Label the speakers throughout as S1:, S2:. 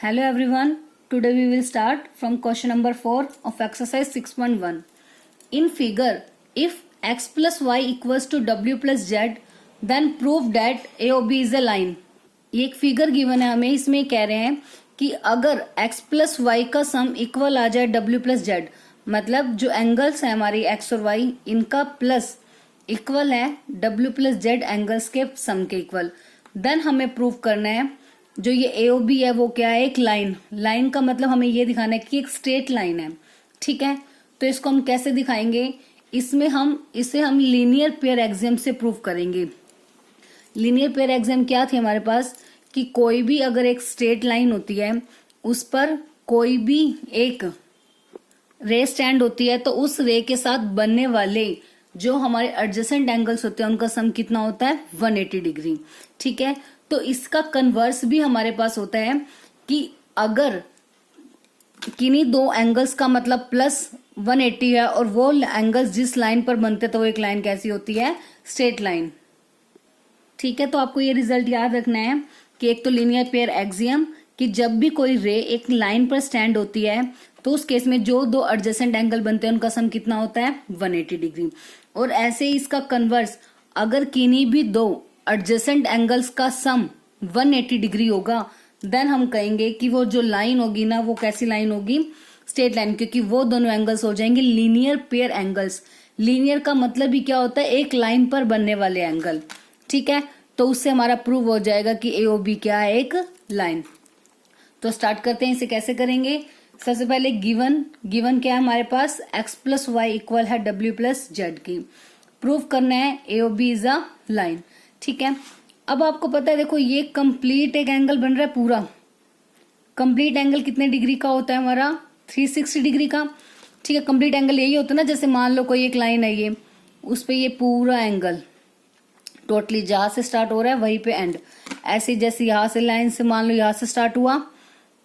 S1: Hello everyone. Today we will start from question number 4 of exercise 6.1. In figure, if x plus y equals to w plus z, then prove that AOB is a line. ये एक figure given है हमें, इसमें कह रहे हैं कि अगर x प्लस y का सम इक्वल आ जाए w प्लस z, मतलब जो एंगल्स हैं हमारी x और y इनका प्लस इक्वल है w प्लस z एंगल्स के सम के इक्वल, देन हमें प्रूव करना है जो ये AOB है वो क्या है, एक लाइन. लाइन का मतलब हमें ये दिखाना है कि एक स्ट्रेट लाइन है. ठीक है, तो इसको हम कैसे दिखाएंगे, इसे हम लीनियर पेयर एक्सियम से प्रूव करेंगे. लीनियर पेयर एक्सियम क्या थी हमारे पास कि कोई भी अगर एक स्ट्रेट लाइन होती है उस पर कोई भी एक रे स्टैंड होती है तो उस रे के साथ बनने वाले जो हमारे एडजेसेंट एंगल्स होते हैं उनका सम कितना होता है, 180 डिग्री. ठीक है, तो इसका कन्वर्स भी हमारे पास होता है कि अगर किन्हीं दो एंगल्स का मतलब प्लस 180 है और वो एंगल्स जिस लाइन पर बनते तो वो एक लाइन कैसी होती है, स्ट्रेट लाइन. ठीक है, तो आपको ये रिजल्ट याद रखना है कि एक तो लीनियर पेयर एक्सियम कि जब भी कोई रे एक लाइन पर स्टैंड होती है तो उस केस में जो दो एडजेसेंट एंगल बनते हैं उनका सम कितना होता है, 180 डिग्री. और ऐसे ही इसका कन्वर्स, अगर किन्हीं भी दो एडजेसेंट एंगल्स का सम 180 डिग्री होगा देन हम कहेंगे कि वो जो लाइन होगी ना वो कैसी लाइन होगी, स्ट्रेट लाइन, क्योंकि वो दोनों एंगल्स हो जाएंगे लीनियर पेयर एंगल्स. लीनियर का मतलब ही क्या होता है, एक लाइन पर बनने वाले एंगल. ठीक है, तो उससे हमारा प्रूव हो जाएगा कि AOB क्या है, एक लाइन. तो स्टार्ट करते हैं, इसे कैसे करेंगे. सबसे पहले गिवन क्या है हमारे पास, x प्लस वाई इक्वल है w प्लस जेड की. प्रूव करना है AOB इज अ लाइन. ठीक है, अब आपको पता है, देखो ये कंप्लीट एक एंगल बन रहा है पूरा. कंप्लीट एंगल कितने डिग्री का होता है हमारा, 360 डिग्री का. ठीक है, कंप्लीट एंगल यही होता है ना, जैसे मान लो कोई एक लाइन है ये, उस पे ये पूरा एंगल टोटली जहां से स्टार्ट हो रहा है वहीं पे एंड. ऐसे जैसे यहां से लाइन से मान लो यहां से स्टार्ट हुआ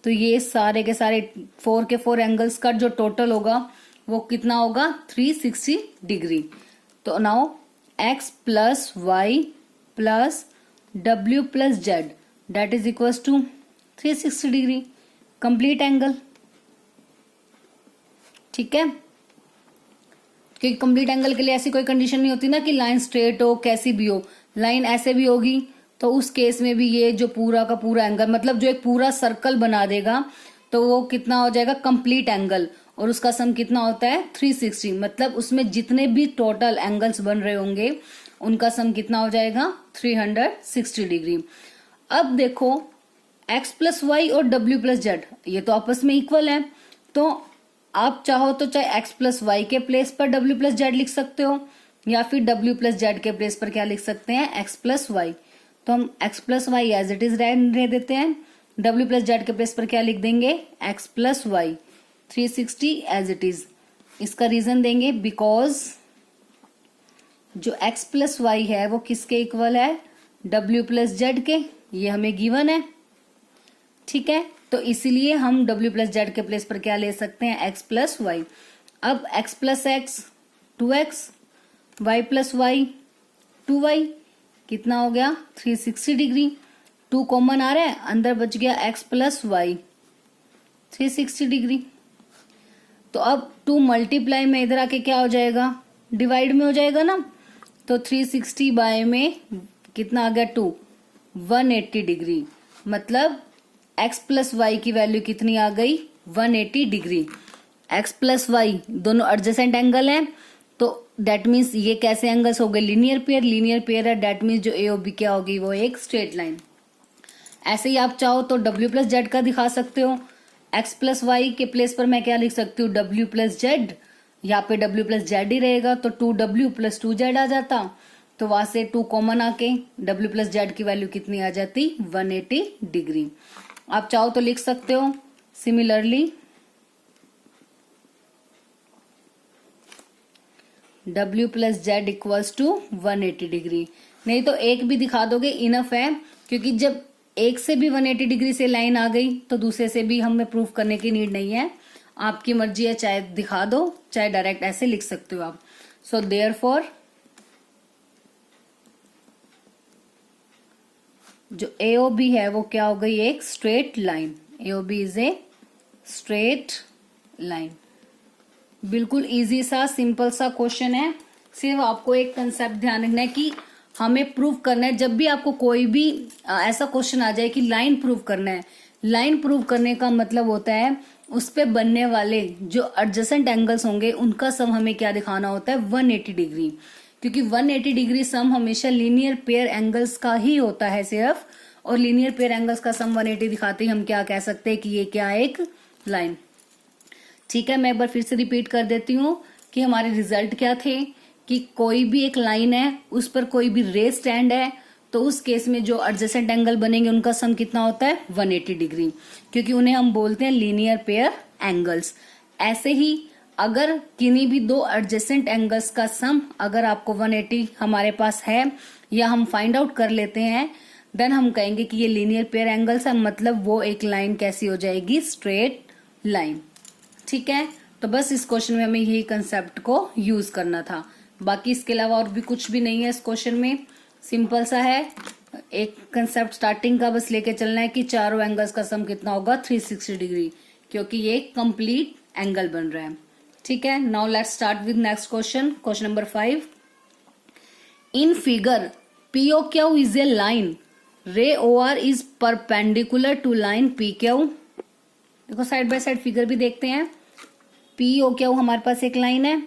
S1: तो ये सारे के सारे 4 के 4 एंगल्स का जो टोटल होगा वो कितना होगा, 360 डिग्री. तो now x plus y plus w plus z that is equal to 360 degree complete angle. ठीक है, क्योंकि कंप्लीट एंगल के लिए ऐसी कोई कंडीशन नहीं होती ना कि लाइन स्ट्रेट हो, कैसी भी हो. लाइन ऐसे भी होगी तो उस केस में भी ये जो पूरा का पूरा एंगल, मतलब जो एक पूरा सर्कल बना देगा तो वो कितना हो जाएगा, कंप्लीट एंगल. और उसका सम कितना होता है, 360. मतलब उसमें जितने भी टोटल एंगल्स बन रहे होंगे उनका सम कितना हो जाएगा, 360 डिग्री. अब देखो x प्लस वाई और w प्लस जेड ये तो आपस में इक्वल है, तो आप चाहो तो चाहे x प्लस वाई के प्लेस पर w प्लस जेड लिख सकते हो या फिर w प्लस जेड के प्लेस पर क्या लिख सकते हैं, x प्लस वाई. तो हम x plus y as it is रह देते हैं, w प्लस जेड के प्लेस पर क्या लिख देंगे, x plus y 360 as it is. इसका रीजन देंगे बिकॉज जो x प्लस वाई है वो किसके इक्वल है, w प्लस जेड के. ये हमें गिवन है. ठीक है, तो इसीलिए हम w प्लस जेड के प्लेस पर क्या ले सकते हैं, x प्लस वाई. अब x plus x 2x, y plus y 2y, कितना हो गया, 360 डिग्री. 2 कॉमन आ रहा है, अंदर बच गया x प्लस वाई 360 डिग्री. तो अब 2 मल्टीप्लाई में इधर आके क्या हो जाएगा, डिवाइड में हो जाएगा ना. तो 360 बाय में कितना आ गया, 2, 180 डिग्री. मतलब x प्लस वाई की वैल्यू कितनी आ गई, 180 डिग्री. x प्लस वाई दोनों एडजेसेंट एंगल हैं तो दैट मीन्स ये कैसे एंगल्स हो गए, लीनियर पेयर है. दैट मीन्स जो AOB क्या होगी, वो एक स्ट्रेट लाइन. ऐसे ही आप चाहो तो w प्लस जेड का दिखा सकते हो. x प्लस वाई के प्लेस पर मैं क्या लिख सकती हूँ, w प्लस जेड. यहाँ पे w प्लस जेड ही रहेगा तो 2w प्लस 2z आ जाता. तो वहां से 2 कॉमन आके w प्लस जेड की वैल्यू कितनी आ जाती, 180 डिग्री. आप चाहो तो लिख सकते हो similarly w plus z equals to 180 degree. नहीं तो एक भी दिखा दोगे इनफ है, क्योंकि जब एक से भी 180 डिग्री से लाइन आ गई तो दूसरे से भी हमें प्रूफ करने की नीड नहीं है. आपकी मर्जी है, चाहे दिखा दो चाहे डायरेक्ट ऐसे लिख सकते हो आप. सो देयरफॉर जो AOB है वो क्या हो गई, एक straight line. AOB is a straight line. बिल्कुल इजी सा सिंपल सा क्वेश्चन है। सिर्फ आपको एक कंसेप्ट ध्यान रखना है कि हमें प्रूव करना है। जब भी आपको कोई भी ऐसा क्वेश्चन आ जाए कि लाइन प्रूव करना है, लाइन प्रूव करने का मतलब होता है उस पे बनने वाले जो एडजेसेंट एंगल्स होंगे उनका सम हमें क्या दिखाना होता है, 180 डिग्री। क्योंकि 180 डिग्री सम हमेशा लीनियर पेयर एंगल्स का ही होता है सिर्फ, और लीनियर पेयर एंगल्स का सम 180 दिखाते ही हम क्या कह सकते हैं कि ये क्या है, एक लाइन। ठीक है, मैं एक बार फिर से रिपीट कर देती हूँ कि हमारे रिजल्ट क्या थे कि कोई भी एक लाइन है, उस पर कोई भी रे स्टैंड है, तो उस केस में जो एडजेसेंट एंगल बनेंगे उनका सम कितना होता है, 180 डिग्री, क्योंकि उन्हें हम बोलते हैं लीनियर पेयर एंगल्स। ऐसे ही अगर किन्हीं भी दो एडजेसेंट एंगल्स का सम अगर आपको 180 हमारे पास है या हम फाइंड आउट कर लेते हैं, देन हम कहेंगे कि ये लीनियर पेयर एंगल्स है, मतलब वो एक लाइन कैसी हो जाएगी, स्ट्रेट लाइन। ठीक है, तो बस इस क्वेश्चन में हमें यही कंसेप्ट को यूज करना था। बाकी इसके अलावा और भी कुछ भी नहीं है इस क्वेश्चन में, सिंपल सा है। एक कंसेप्ट स्टार्टिंग का बस लेके चलना है कि चारों एंगल्स का सम कितना होगा, 360 डिग्री, क्योंकि ये कंप्लीट एंगल बन रहा है। ठीक है, now let's start with next question, question number 5। In figure POQ is a line, ray OR is perpendicular to line PQ। देखो साइड बाय साइड फिगर भी देखते हैं। POQ हमारे पास एक लाइन है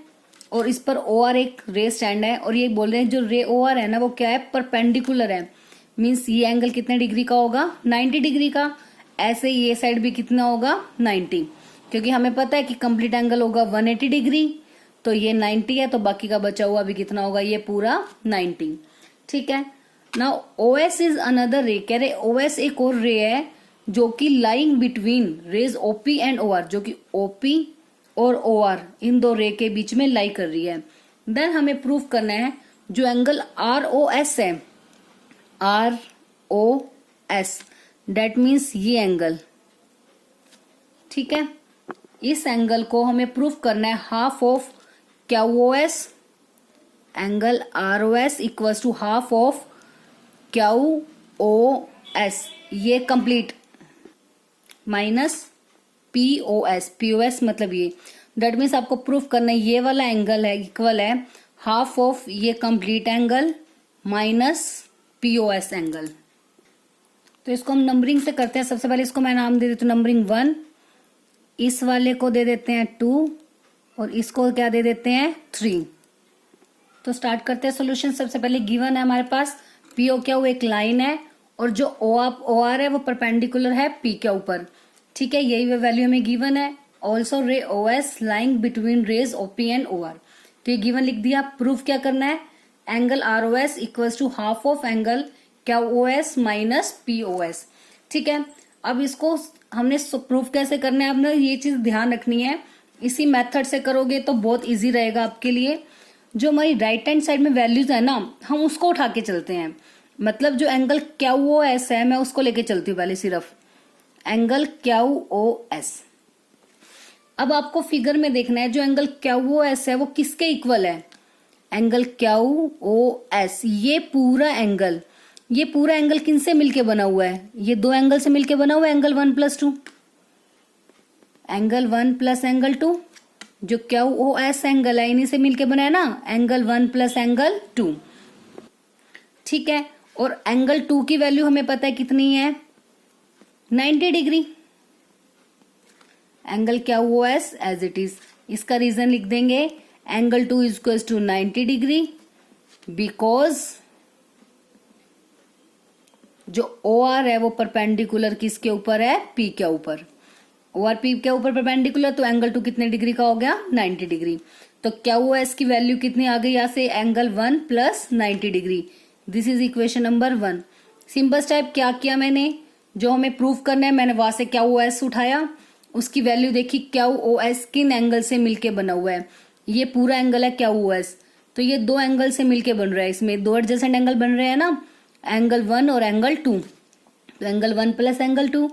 S1: और इस पर OR एक रे स्टैंड है, और ये बोल रहे हैं जो रे OR है ना वो क्या है, परपेंडिकुलर है। मीन्स ये एंगल कितने डिग्री का होगा, 90 डिग्री का। ऐसे ये साइड भी कितना होगा, 90, क्योंकि हमें पता है कि कंप्लीट एंगल होगा 180 डिग्री, तो ये 90 है, तो बाकी का बचा हुआ भी कितना होगा, ये पूरा 90। ठीक है, नाउ OS इज अनदर रे, कह रहे OS एक और रे है जो कि lying between rays OP and OR, जो कि OP और OR इन दो रे के बीच में लाई कर रही है। देन हमें प्रूव करना है जो एंगल ROS है, ROS डेट मीन्स ये एंगल। ठीक है, इस एंगल को हमें प्रूव करना है half of QOS, angle ROS equals to half of QOS, ये कंप्लीट, माइनस POS मतलब ये। दैट मीन्स आपको प्रूफ करना है ये वाला एंगल है इक्वल है हाफ ऑफ ये complete angle minus POS angle. तो इसको हम नंबरिंग से करते हैं। सबसे पहले इसको मैं नाम दे देती हूँ नंबरिंग 1, इस वाले को दे देते हैं 2 और इसको क्या दे देते हैं 3। तो स्टार्ट करते हैं सोल्यूशन। सबसे पहले गिवन है हमारे पास POQ एक लाइन है और जो OR है वो परपेंडिकुलर है P के ऊपर। ठीक है, यही वैल्यू हमें गिवन है। Also ray OS lying between rays OP and OR, तो ये गिवन लिख दिया। प्रूफ क्या करना है, angle ROS equals to half of angle QOS minus POS। ठीक है, अब इसको हमने प्रूफ कैसे करना है, आपने ये चीज ध्यान रखनी है। इसी मेथड से करोगे तो बहुत इजी रहेगा आपके लिए। जो हमारी राइट हैंड साइड में वैल्यूज है ना, हम उसको उठा के चलते हैं। मतलब जो एंगल QOS है मैं उसको लेके चलती हूँ पहले, सिर्फ एंगल QOS। अब आपको फिगर में देखना है जो एंगल QOS है वो किसके इक्वल है, एंगल QOS। ये पूरा एंगल किनसे मिलके बना हुआ है, ये दो एंगल से मिलके बना हुआ है, एंगल 1 + 2, एंगल 1 + एंगल 2। जो QOS एंगल है इन्हीं से मिलके बना है ना, एंगल 1 + एंगल 2। ठीक है, और एंगल 2 की वैल्यू हमें पता है कितनी है, 90 degree. Angle QOS as it is, इसका रीजन लिख देंगे, angle 2 is equal to 90 degree because जो OR है वो परपेंडिकुलर किसके ऊपर है, P के ऊपर। OR P के ऊपर परपेंडिकुलर, तो एंगल 2 कितने डिग्री का हो गया, 90 डिग्री। तो QOS की वैल्यू कितनी आ गई यहाँ से, angle 1 + 90 degree. This is equation number 1। Simple step क्या किया मैंने, जो हमें प्रूफ करना है मैंने वहां से QOS उठाया, उसकी वैल्यू देखी, QOS किन एंगल से मिलके बना हुआ है, ये पूरा एंगल है QOS। तो ये दो एंगल से मिलके बन रहा है, इसमें दो एडजेसेंट एंगल बन रहे हैं ना, एंगल 1 और एंगल 2। तो angle 1 + angle 2,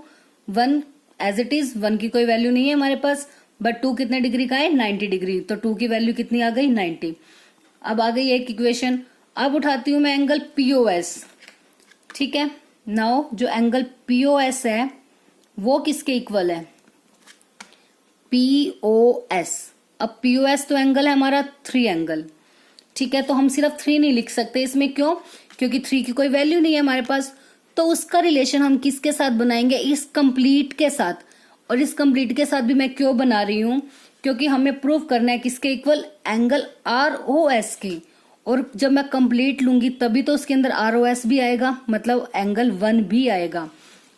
S1: 1 as it is, 1 की कोई वैल्यू नहीं है हमारे पास, बट 2 कितने डिग्री का है, 90 डिग्री। तो 2 की वैल्यू कितनी आ गई, 90। अब आ गई एक इक्वेशन। अब उठाती हूं मैं एंगल POS। ठीक है, नाउ जो एंगल POS है वो किसके इक्वल है, POS। अब POS तो एंगल है हमारा 3 एंगल, ठीक है। तो हम सिर्फ 3 नहीं लिख सकते इसमें, क्यों, क्योंकि 3 की कोई वैल्यू नहीं है हमारे पास। तो उसका रिलेशन हम किसके साथ बनाएंगे, इस कंप्लीट के साथ। और इस कंप्लीट के साथ भी मैं क्यों बना रही हूं, क्योंकि हमें प्रूव करना है किसके इक्वल, एंगल ROS के। और जब मैं कंप्लीट लूंगी तभी तो उसके अंदर ROS भी आएगा, मतलब एंगल 1 भी आएगा।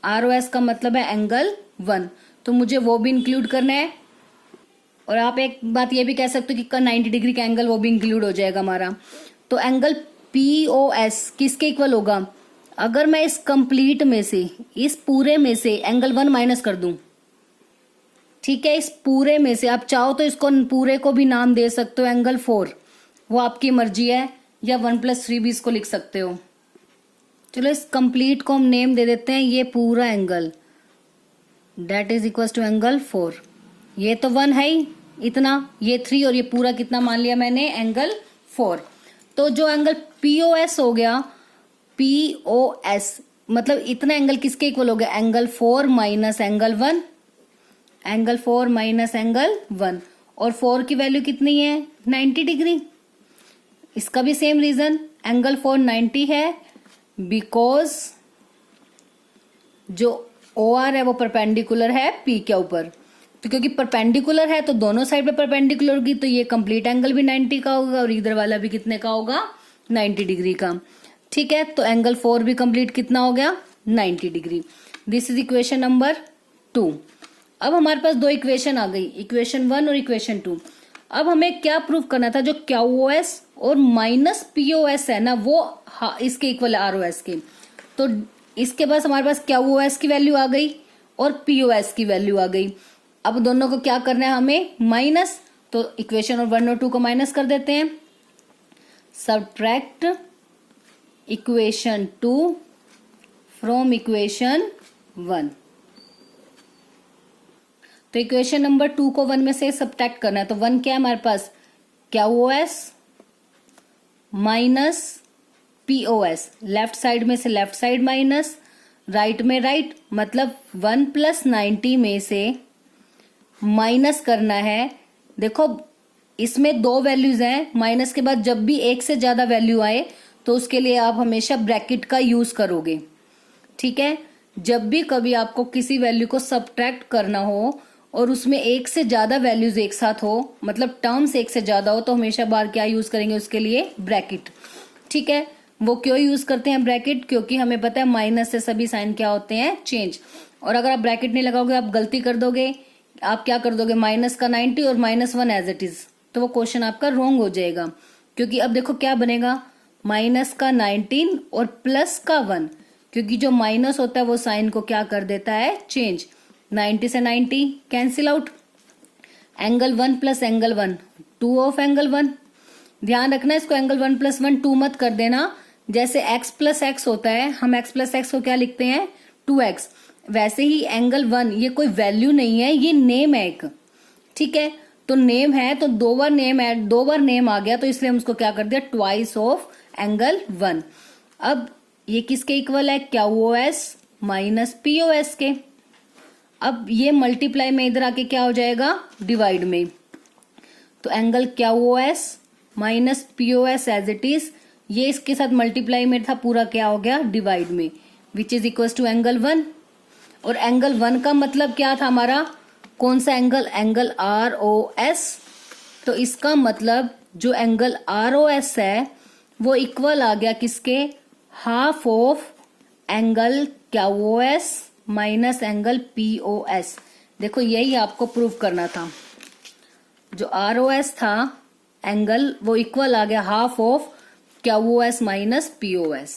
S1: ROS का मतलब है एंगल 1, तो मुझे वो भी इंक्लूड करना है। और आप एक बात ये भी कह सकते हो कि 90 डिग्री का एंगल वो भी इंक्लूड हो जाएगा हमारा। तो एंगल POS किसके इक्वल होगा, अगर मैं इस कंप्लीट में से, इस पूरे में से एंगल 1 माइनस कर दूं, ठीक है, इस पूरे में से। आप चाहो तो इसको पूरे को भी नाम दे सकते हो एंगल 4, वो आपकी मर्जी है, या 1+3 भी इसको लिख सकते हो। चलो इस कंप्लीट को हम नेम दे देते हैं, ये पूरा angle that is equal to angle 4। ये तो 1 है ही इतना, ये 3 और ये पूरा कितना मान लिया मैंने, एंगल 4। तो जो एंगल POS हो गया, POS मतलब इतना एंगल किसके इक्वल हो गया, angle 4 minus angle 1, angle 4 minus angle 1। और 4 की वैल्यू कितनी है, 90 डिग्री। इसका भी सेम रीजन, एंगल 4 90 है बिकॉज जो OR है वो परपेंडिकुलर है P के ऊपर। तो क्योंकि परपेंडिकुलर है तो दोनों साइड पे परपेंडिकुलर होगी, तो ये कंप्लीट एंगल भी 90 का होगा और इधर वाला भी कितने का होगा, 90 डिग्री का, ठीक है। तो एंगल 4 भी कंप्लीट कितना हो गया, 90 degree. This is equation number 2। अब हमारे पास दो इक्वेशन आ गई, इक्वेशन 1 और इक्वेशन 2। अब हमें क्या प्रूव करना था, जो QOS और माइनस POS है ना, वो इसके इक्वल है ROS के। तो इसके पास हमारे पास QOS की वैल्यू आ गई और POS की वैल्यू आ गई। अब दोनों को क्या करना है हमें, माइनस। तो इक्वेशन और 1 और 2 को माइनस कर देते हैं। Subtract equation 2 from equation 1। तो इक्वेशन नंबर 2 को 1 में से सबट्रैक्ट करना है। तो 1 क्या है हमारे पास, QOS minus POS। Left side में से लेफ्ट साइड माइनस, राइट में राइट, मतलब 1 + 90 में से माइनस करना है। देखो इसमें दो वैल्यूज हैं, माइनस के बाद जब भी एक से ज्यादा वैल्यू आए तो उसके लिए आप हमेशा ब्रैकेट का यूज करोगे, ठीक है। जब भी कभी आपको किसी वैल्यू को सबट्रैक्ट करना हो और उसमें एक से ज्यादा वैल्यूज एक साथ हो, मतलब टर्म्स एक से ज्यादा हो, तो हमेशा बार क्या यूज करेंगे उसके लिए, ब्रैकेट, ठीक है। वो क्यों यूज करते हैं ब्रैकेट, क्योंकि हमें पता है माइनस से सभी साइन क्या होते हैं, चेंज। और अगर आप ब्रैकेट नहीं लगाओगे आप गलती कर दोगे, आप क्या कर दोगे, माइनस का 90 और -1 एज इट इज, तो वो क्वेश्चन आपका रॉन्ग हो जाएगा। क्योंकि अब देखो क्या बनेगा, माइनस का 19 और प्लस का 1, क्योंकि जो माइनस होता है वो साइन को क्या कर देता है, चेंज। 90 से 90 cancel out, angle 1 + angle 1 2 of angle 1। ध्यान रखना इसको, एंगल 1 + 1 2 मत कर देना। जैसे x + x होता है, हम x + x को क्या लिखते हैं, 2x। वैसे ही एंगल 1 ये कोई वैल्यू नहीं है, ये नेम है एक, ठीक है। तो नेम है तो दो बार नेम आ गया, तो इसलिए हम उसको क्या कर दिया, ट्वाइस ऑफ एंगल 1। अब ये किसके इक्वल है, QOS माइनस POS के। अब ये मल्टीप्लाई में इधर आके क्या हो जाएगा, डिवाइड में। तो angle QOS minus POS as it is, ये इसके साथ मल्टीप्लाई में था, पूरा क्या हो गया, डिवाइड में, which is equal to angle 1। और एंगल 1 का मतलब क्या था हमारा, कौन सा एंगल, एंगल ROS। तो इसका मतलब जो एंगल ROS है वो इक्वल आ गया किसके, half of angle QOS minus angle POS। देखो यही आपको प्रूव करना था, जो ROS था एंगल वो इक्वल आ गया half of QOS minus POS।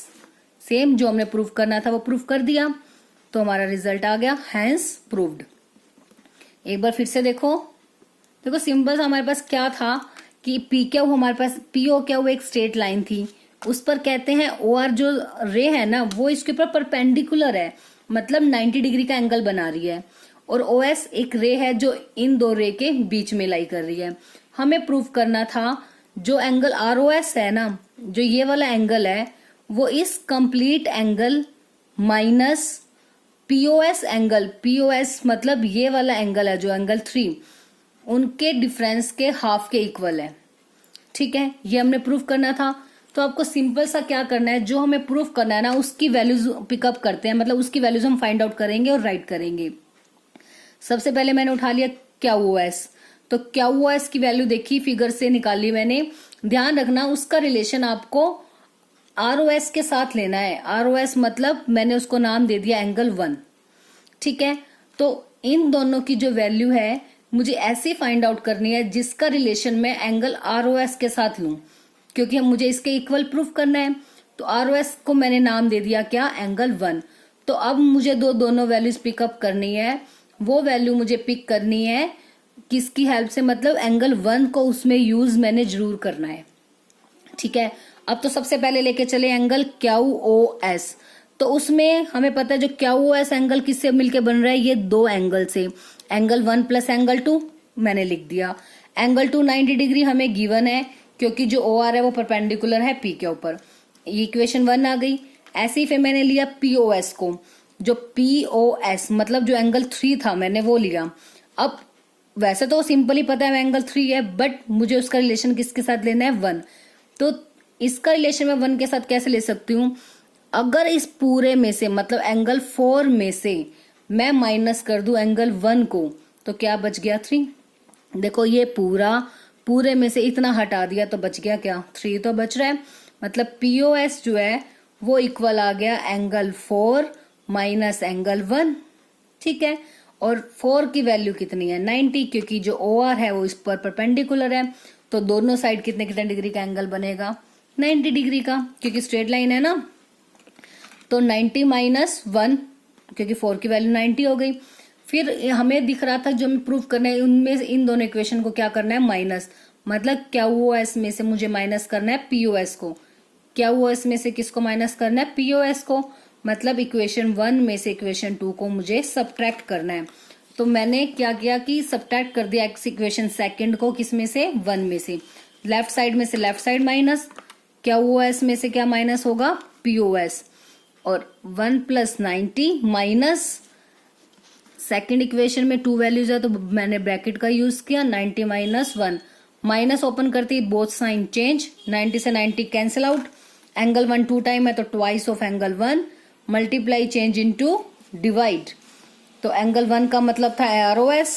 S1: Same जो हमने प्रूव करना था वो प्रूव कर दिया, तो हमारा रिजल्ट आ गया, हैंस प्रूव्ड। एक बार फिर से देखो सिंपल सा हमारे पास क्या था कि PQ हमारे पास, POQ एक स्ट्रेट लाइन थी, उस पर कहते हैं OR जो रे है ना वो इसके ऊपर परपेंडिकुलर है, मतलब 90 डिग्री का एंगल बना रही है। और OS एक रे है जो इन दो रे के बीच में लाई कर रही है। हमें प्रूव करना था जो एंगल ROS है ना, जो ये वाला एंगल है, वो इस complete angle minus POS angle, POS मतलब ये वाला एंगल है जो एंगल 3, उनके डिफरेंस के हाफ के इक्वल है। ठीक है, ये हमने प्रूफ करना था। तो आपको सिंपल सा क्या करना है, जो हमें प्रूफ करना है ना उसकी वैल्यूज पिकअप करते हैं, मतलब उसकी वैल्यूज हम फाइंड आउट करेंगे और राइट करेंगे। सबसे पहले मैंने उठा लिया QoS, तो QoS की वैल्यू देखी, फिगर से निकाली मैंने। ध्यान रखना उसका रिलेशन आपको ROS के साथ लेना है। ROS मतलब मैंने उसको नाम दे दिया एंगल 1। ठीक है, तो इन दोनों की जो वैल्यू है मुझे ऐसे फाइंड आउट करनी है जिसका रिलेशन मैं एंगल ROS के साथ लूं, क्योंकि हम मुझे इसके इक्वल प्रूफ करना है। तो ROS को मैंने नाम दे दिया क्या, एंगल 1। तो अब मुझे दोनों वैल्यूज पिकअप करनी है। वो वैल्यू मुझे पिक करनी है किसकी हेल्प से, मतलब एंगल 1 को उसमें यूज मैंने जरूर करना है। ठीक है, अब तो सबसे पहले लेके चले एंगल QoS। तो उसमें हमें पता है जो QoS एंगल किससे मिलके बन रहा है, ये दो एंगल से, एंगल 1 प्लस एंगल 2 मैंने लिख दिया। एंगल 2 90 डिग्री हमें गिवन है, क्योंकि जो OR है वो परपेंडिकुलर है P के ऊपर। ये इक्वेशन 1 आ गई। ऐसे ही फिर मैंने लिया POS को, जो POS मतलब जो एंगल 3 था मैंने वो लिया। अब वैसे तो सिंपल ही पता है एंगल 3 है, बट मुझे उसका रिलेशन किसके साथ लेना है, 1। तो इसका रिलेशन मैं 1 के साथ कैसे ले सकती हूँ, अगर इस पूरे में से मतलब एंगल 4 में से मैं माइनस कर दूं एंगल 1 को, तो क्या बच गया, 3। देखो ये पूरे में से इतना हटा दिया तो बच गया क्या, 3 तो बच रहा है। मतलब POS जो है वो इक्वल आ गया एंगल 4 माइनस एंगल 1। ठीक है, और 4 की वैल्यू कितनी है, 90, क्योंकि जो OR है वो इस पर परपेंडिकुलर है। तो दोनों साइड कितने कितने डिग्री का एंगल बनेगा, 90 डिग्री का, क्योंकि स्ट्रेट लाइन है ना। तो 90 माइनस 1, क्योंकि 4 की वैल्यू 90 हो गई। फिर हमें दिख रहा था जो हमें प्रूफ करना है उनमें से इन दोनों इक्वेशन को क्या करना है, माइनस। मतलब QoS में से मुझे माइनस करना है POS को। QoS में से किसको माइनस करना है, POS को। मतलब इक्वेशन 1 में से इक्वेशन 2 को मुझे सब्ट्रैक्ट करना है। तो मैंने क्या किया कि सब्ट्रैक्ट कर दिया इक्वेशन सेकंड को, किस में से, 1 में से। लेफ्ट साइड में से लेफ्ट साइड माइनस, QoS में से क्या माइनस होगा, POS। और 1 प्लस 90 माइनस, सेकेंड इक्वेशन में 2 वैल्यूज है तो मैंने ब्रैकेट का यूज किया, 90 माइनस 1, माइनस ओपन करती बोथ साइन चेंज, 90 से 90 कैंसिल आउट। एंगल 1 2 टाइम है तो twice of angle 1, multiply change into divide. तो एंगल 1 का मतलब था ROS,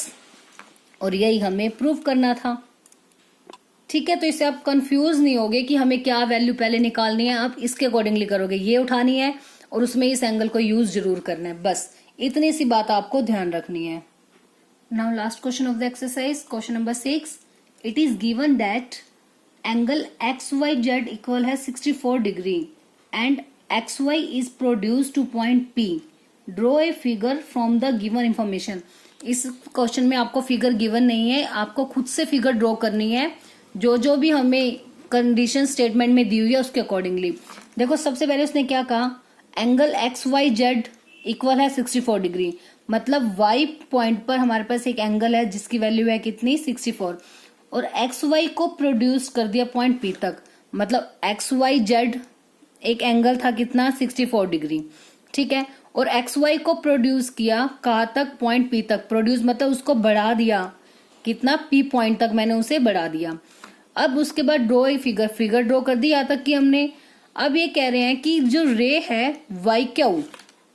S1: और यही हमें प्रूव करना था। ठीक है, तो इससे आप कंफ्यूज नहीं होगे कि हमें क्या वैल्यू पहले निकालनी है, आप इसके अकॉर्डिंगली करोगे, ये उठानी है और उसमें इस एंगल को यूज जरूर करना है, बस इतनी सी बात आपको ध्यान रखनी है। Now last question of the exercise, question number 6। It is given that angle XYZ equal है 64 degree and XY is produce two point P। Draw a figure from the given information. इस क्वेश्चन में आपको figure given नहीं है, आपको खुद से figure draw करनी है, जो भी हमें कंडीशन स्टेटमेंट में दी हुई है उसके अकॉर्डिंगली। देखो सबसे पहले उसने क्या कहा, एंगल XYZ इक्वल है 64 डिग्री, मतलब Y पॉइंट पर हमारे पास एक एंगल है जिसकी वैल्यू है कितनी, 64, और XY को प्रोड्यूस कर दिया पॉइंट P तक, मतलब XYZ एक एंगल था कितना, 64 डिग्री। ठीक है, और XY को प्रोड्यूस किया कहाँ तक, पॉइंट P तक। प्रोड्यूस मतलब उसको बढ़ा दिया, कितना, P पॉइंट तक मैंने उसे बढ़ा दिया। अब उसके बाद ड्रॉ ए फिगर ड्रॉ कर दी यहाँ तक कि हमने। अब ये कह रहे हैं कि जो रे है YQ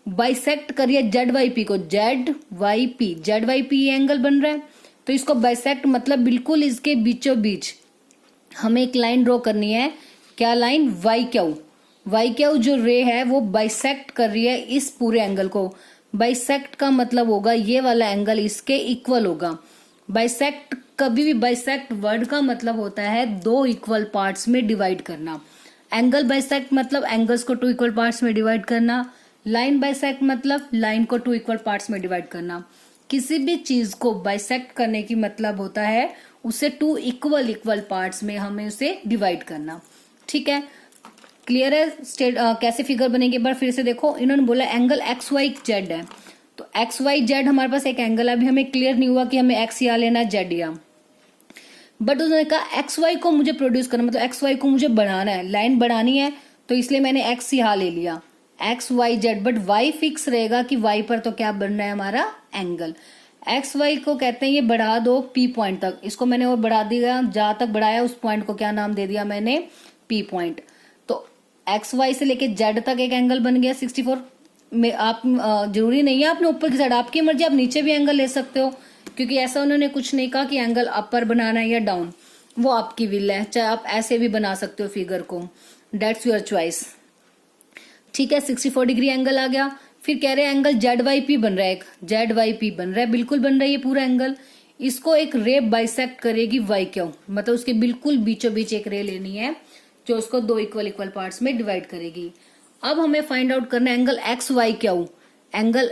S1: बाइसेक्ट करिए ZYP को, ZYP एंगल बन रहा है, तो इसको बाइसेक्ट मतलब बिल्कुल इसके बीचों बीच हमें एक लाइन ड्रॉ करनी है। क्या लाइन, YQ जो रे है वो बाइसेक्ट कर रही है इस पूरे एंगल को। बाइसेक्ट का मतलब होगा ये वाला एंगल इसके इक्वल होगा। बाइसेक्ट, कभी भी बाइसेक्ट वर्ड का मतलब होता है दो इक्वल पार्ट्स में डिवाइड करना। एंगल बाइसेक्ट मतलब एंगल्स को 2 इक्वल पार्ट्स में डिवाइड करना। लाइन बाइसेक्ट मतलब लाइन को 2 इक्वल पार्ट्स में डिवाइड करना। किसी भी चीज को बाइसेक्ट करने की मतलब होता है उसे 2 इक्वल पार्ट्स में हमें उसे डिवाइड करना। ठीक है, क्लियर है। कैसे फिगर बनेगी एक बार फिर से देखो। इन्होंने बोला एंगल XYZ है, तो XYZ हमारे पास एक एंगल है। अभी हमें क्लियर नहीं हुआ कि हमें X यहाँ लेना है Z यहाँ, बट उसने कहा XY को मुझे प्रोड्यूस करना, मतलब XY को मुझे बढ़ाना है, लाइन बढ़ानी है, तो इसलिए मैंने X यहाँ ले लिया। X y z, but y fix रहेगा कि वाई पर तो क्या बन रहा है हमारा एंगल। एक्स वाई को कहते हैं ये बढ़ा दो पी पॉइंट तक, इसको मैंने और बढ़ा दिया, जहां तक बढ़ाया उस पॉइंट को क्या नाम दे दिया मैंने, पी पॉइंट। तो एक्स वाई से लेके जेड तक एक एंगल बन गया 64 में। आप जरूरी नहीं है आपने ऊपर की साइड, आपकी मर्जी, आप नीचे भी एंगल ले सकते हो, क्योंकि ऐसा उन्होंने कुछ नहीं कहा कि एंगल अपर बनाना है या डाउन, वो आपकी विल है, चाहे आप ऐसे भी बना सकते हो फिगर को, डेट्स योर चॉइस। ठीक है, 64 डिग्री एंगल आ गया। फिर कह रहे हैं एंगल जेड वाई पी बन रहा है, एक जेड वाई पी बन रहा है, बिल्कुल बन रहा है ये पूरा एंगल। इसको एक रे बाइसेक्ट करेगी वाई क्यू, मतलब उसके बिल्कुल बीचों बीच एक रे लेनी है जो उसको दो इक्वल इक्वल पार्ट्स में डिवाइड करेगी। अब हमें फाइंड आउट करना है angle x y q, angle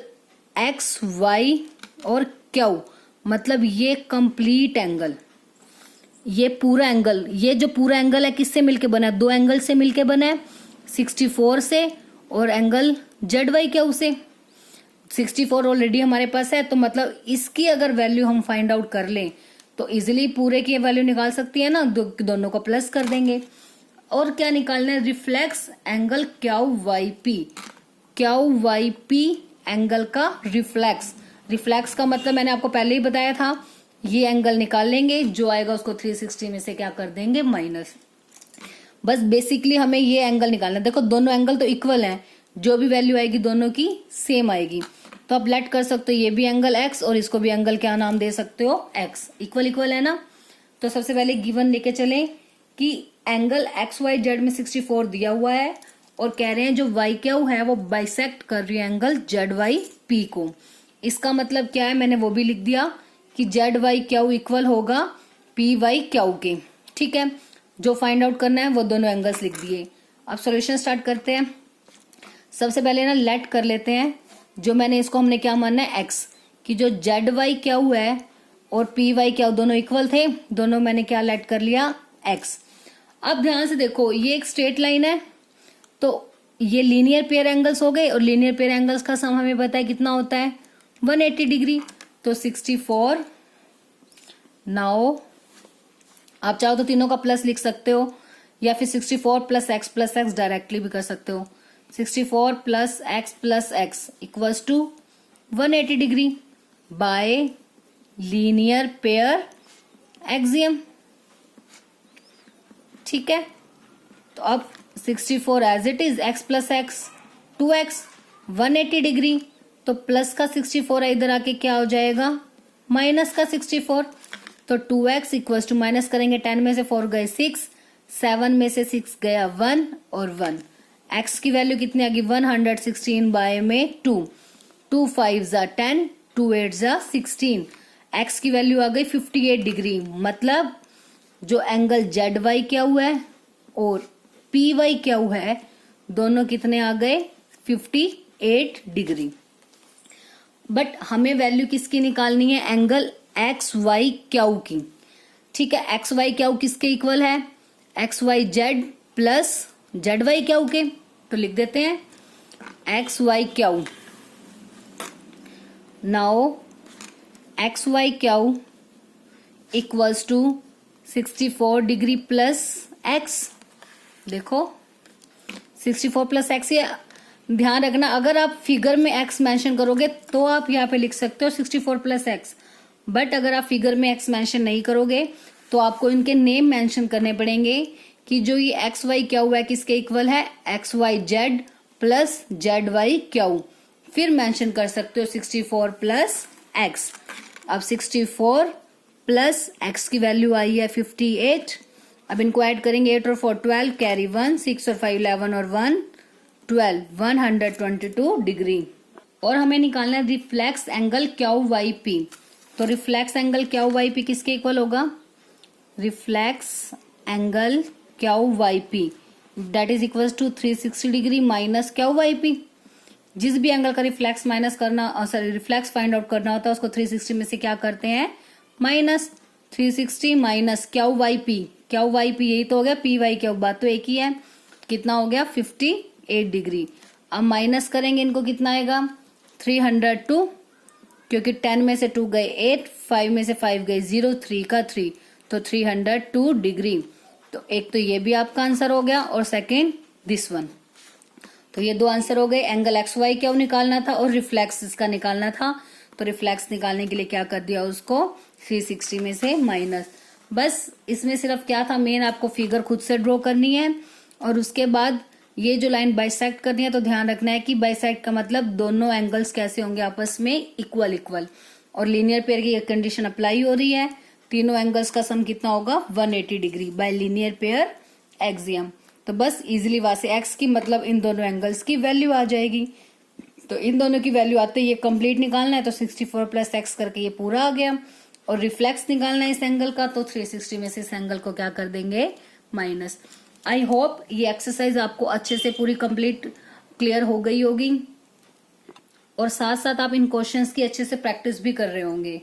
S1: x y और क्यू, मतलब ये कंप्लीट एंगल, ये पूरा एंगल, ये जो पूरा एंगल है किससे मिलके बना है, दो एंगल से मिलके बना है, 64 से और एंगल जेड वाई क्यू से। 64 ऑलरेडी हमारे पास है, तो मतलब इसकी अगर वैल्यू हम फाइंड आउट कर लें तो इजिली पूरे की वैल्यू निकाल सकती है ना, दोनों को प्लस कर देंगे। और क्या निकालना है, reflex angle Q Y p, q Y p angle का रिफ्लेक्स। रिफ्लेक्स का मतलब मैंने आपको पहले ही बताया था, ये एंगल निकाल लेंगे, जो आएगा उसको 360 में से क्या कर देंगे, माइनस। बस बेसिकली हमें ये एंगल निकालना है। देखो दोनों एंगल तो इक्वल हैं, जो भी वैल्यू आएगी दोनों की सेम आएगी, तो आप लेट कर सकते हो ये भी एंगल एक्स और इसको भी एंगल क्या नाम दे सकते हो, एक्स, इक्वल इक्वल है ना। तो सबसे पहले गिवन लेके चले कि एंगल एक्स वाई जेड में 64 दिया हुआ है और कह रहे हैं जो वाई क्यू है वो बाइसेक्ट कर रही है एंगल जेड वाई पी को। इसका मतलब क्या है, मैंने वो भी लिख दिया कि जेड वाई क्यू इक्वल होगा पी वाई क्यू के। ठीक है, जो फाइंड आउट करना है वो दोनों एंगल्स लिख दिए। अब सॉल्यूशन स्टार्ट करते हैं। सबसे पहले ना लेट कर लेते हैं, जो मैंने इसको हमने क्या मानना है, एक्स, कि जो जेड वाई क्यू है और पी वाई क्यू दोनों इक्वल थे, दोनों मैंने क्या लेट कर लिया, एक्स। अब ध्यान से देखो, ये एक स्ट्रेट लाइन है, तो ये लीनियर पेयर एंगल्स हो गए, और लीनियर पेयर एंगल्स का सम हमें पता है कितना होता है, 180 डिग्री। तो 64, नाउ आप चाहो तो तीनों का प्लस लिख सकते हो, या फिर 64 प्लस एक्स डायरेक्टली भी कर सकते हो। 64 plus x equals to 180 degree by linear pair axiom. ठीक है, तो अब 64 as it is, x plus x 2x, 180 degree, तो प्लस का 64 है, इधर आके क्या हो जाएगा, माइनस का 64। तो 2x इक्वल्स टू, माइनस करेंगे, 10 में से 4 गए 6, 7 में से 6 गया 1 और 1। x की वैल्यू कितनी आ गई, 116 बाय में 2, 2 5 जा 10, 2 8 जा 16, x की वैल्यू आ गई 58 डिग्री। मतलब जो एंगल जेड वाई क्या हुआ है और पी वाई क्या हुआ है, दोनों कितने आ गए, 58 डिग्री। बट हमें वैल्यू किसकी निकालनी है, एंगल एक्स वाई क्यू की। ठीक है, एक्स वाई क्यू किसके इक्वल है, x y z plus z y q के। तो लिख देते हैं x y q, now x y q equals to 64 degree plus x. देखो 64 प्लस एक्स, ये ध्यान रखना, अगर आप फिगर में एक्स मेंशन करोगे तो आप यहाँ पे लिख सकते हो 64 प्लस एक्स, बट अगर आप फिगर में एक्स मेंशन नहीं करोगे तो आपको इनके नेम मेंशन करने पड़ेंगे कि जो ये एक्स वाई क्यू है किसके इक्वल है, x y z plus z y q. फिर मेंशन कर सकते हो 64 प्लस एक्स। अब 64 प्लस एक्स की वैल्यू आई है 58। अब इनको ऐड करेंगे, 8 और 4 12, कैरी 1, 6 और 5 11 और 1 12, 122 डिग्री। और हमें निकालना है reflex angle Q Y P. तो reflex angle Q Y P किसके इक्वल होगा, reflex angle Q Y P that is equal to 360 degree minus Q Y P. जिस भी एंगल का रिफ्लेक्स माइनस करना, सॉरी रिफ्लेक्स फाइंड आउट करना होता है उसको 360 में से क्या करते हैं, minus. 360 minus Q Y p, q Y p यही तो हो गया, पी वाई क्यू बात तो एक ही है, कितना हो गया 58 डिग्री। अब माइनस करेंगे इनको, कितना आएगा 302, क्योंकि 10 में से 2 गए 8, 5 में से 5 गए 0, 3 का 3, तो 302 डिग्री। तो एक तो ये भी आपका आंसर हो गया और सेकेंड दिस वन। तो ये 2 आंसर हो गए। एंगल एक्स वाई क्या निकालना था और रिफ्लेक्स इसका निकालना था। तो रिफ्लेक्स निकालने के लिए क्या कर दिया उसको 360 में से माइनस। बस इसमें सिर्फ क्या था, मेन आपको फिगर खुद से ड्रॉ करनी है और उसके बाद ये जो लाइन बाइसेक्ट करनी है तो ध्यान रखना है कि बाइसेक्ट का मतलब दोनों एंगल्स कैसे होंगे आपस में इक्वल इक्वल। और लीनियर पेयर की एक कंडीशन अप्लाई हो रही है, तीनों एंगल्स का सम कितना होगा 180 degree by linear pair axiom. तो बस इजीली वहां से एक्स की मतलब इन दोनों एंगल्स की वैल्यू आ जाएगी। तो इन दोनों की वैल्यू आते ही ये कंप्लीट निकालना है, तो 64 प्लस एक्स करके ये पूरा आ गया। और रिफ्लेक्स निकालना है इस एंगल का, तो 360 में से इस एंगल को क्या कर देंगे माइनस। आई होप ये एक्सरसाइज आपको अच्छे से पूरी कंप्लीट क्लियर हो गई होगी और साथ साथ आप इन क्वेश्चंस की अच्छे से प्रैक्टिस भी कर रहे होंगे।